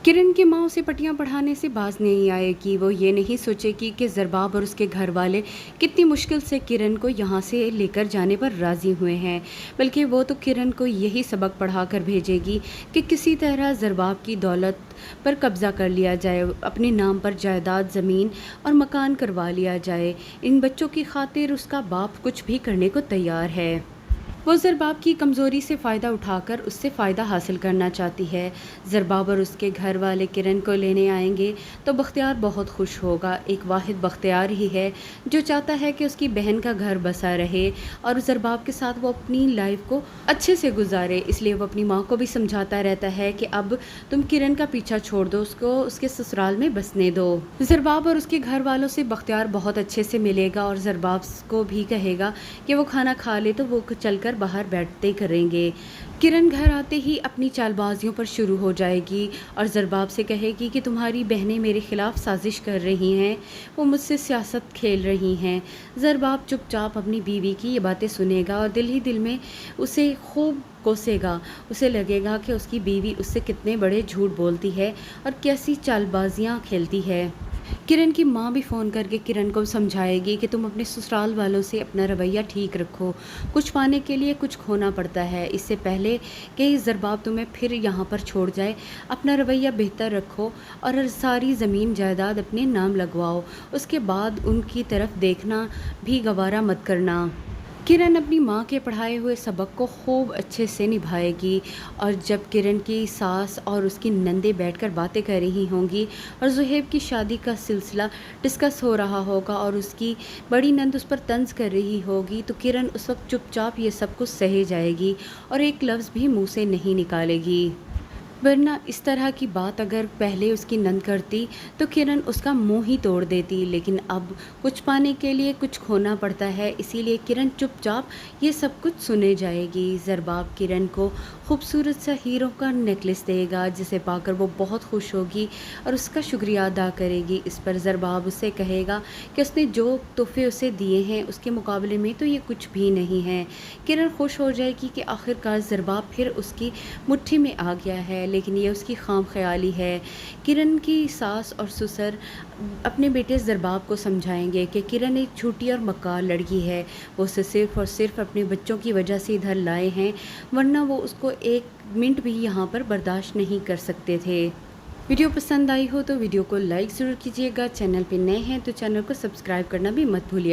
किरण की माँ उसे पट्टियाँ पढ़ाने से बाज नहीं आएगी। वो ये नहीं सोचेगी कि ज़रबाब और उसके घर वाले कितनी मुश्किल से किरण को यहाँ से लेकर जाने पर राज़ी हुए हैं, बल्कि वो तो किरण को यही सबक पढ़ा कर भेजेगी कि किसी तरह ज़रबाब की दौलत पर कब्ज़ा कर लिया जाए, अपने नाम पर जायदाद, ज़मीन और मकान करवा लिया जाए। इन बच्चों की खातिर उसका बाप कुछ भी करने को तैयार है। वो ज़रबाब की कमज़ोरी से फ़ायदा उठाकर उससे फ़ायदा हासिल करना चाहती है। ज़रबाब और उसके घर वाले किरण को लेने आएंगे तो बख्तियार बहुत खुश होगा। एक वाहिद बख्तियार ही है जो चाहता है कि उसकी बहन का घर बसा रहे और ज़रबाब के साथ वो अपनी लाइफ को अच्छे से गुजारे। इसलिए वो अपनी माँ को भी समझाता रहता है कि अब तुम किरण का पीछा छोड़ दो, उसको उसके ससुराल में बसने दो। ज़रबाब और उसके घर वालों से बख्तियार बहुत अच्छे से मिलेगा और ज़रबाब को भी कहेगा कि वो खाना खा ले तो वो चलकर बाहर बैठते करेंगे। किरण घर आते ही अपनी चालबाजियों पर शुरू हो जाएगी और ज़रबाब से कहेगी कि तुम्हारी बहनें मेरे खिलाफ साजिश कर रही हैं, वो मुझसे सियासत खेल रही हैं। ज़रबाब चुपचाप अपनी बीवी की ये बातें सुनेगा और दिल ही दिल में उसे खूब कोसेगा। उसे लगेगा कि उसकी बीवी उससे कितने बड़े झूठ बोलती है और कैसी चालबाजियाँ खेलती है। किरण की माँ भी फ़ोन करके किरण को समझाएगी कि तुम अपने ससुराल वालों से अपना रवैया ठीक रखो, कुछ पाने के लिए कुछ खोना पड़ता है। इससे पहले कि ज़रबाब तुम्हें फिर यहाँ पर छोड़ जाए, अपना रवैया बेहतर रखो और सारी ज़मीन जायदाद अपने नाम लगवाओ। उसके बाद उनकी तरफ देखना भी गवारा मत करना। किरण अपनी माँ के पढ़ाए हुए सबक को खूब अच्छे से निभाएगी और जब किरण की सास और उसकी नंदे बैठकर बातें कर रही होंगी और ज़ुहैब की शादी का सिलसिला डिस्कस हो रहा होगा और उसकी बड़ी नंद उस पर तंज कर रही होगी, तो किरण उस वक्त चुपचाप ये सब कुछ सहे जाएगी और एक लफ्ज़ भी मुँह से नहीं निकालेगी। वरना इस तरह की बात अगर पहले उसकी नंद करती तो किरण उसका मुंह ही तोड़ देती, लेकिन अब कुछ पाने के लिए कुछ खोना पड़ता है, इसीलिए किरण चुपचाप ये सब कुछ सुने जाएगी। ज़रबाब किरण को खूबसूरत सा हीरो का नेकलेस देगा जिसे पाकर वो बहुत खुश होगी और उसका शुक्रिया अदा करेगी। इस पर ज़रबाब उससे कहेगा कि उसने जो तोहफे उसे दिए हैं उसके मुकाबले में तो ये कुछ भी नहीं है। किरण खुश हो जाएगी कि आखिरकार ज़रबाब फिर उसकी मुट्ठी में आ गया है, लेकिन ये उसकी खाम ख्याली है। किरण की सास और ससुर अपने बेटे ज़रबाब को समझाएंगे कि किरण एक झूठी और मक्कार लड़की है, वो उसे सिर्फ़ और सिर्फ अपने बच्चों की वजह से इधर लाए हैं, वरना वो उसको एक मिनट भी यहाँ पर बर्दाश्त नहीं कर सकते थे। वीडियो पसंद आई हो तो वीडियो को लाइक ज़रूर कीजिएगा। चैनल पे नए हैं तो चैनल को सब्सक्राइब करना भी मत भूलिए।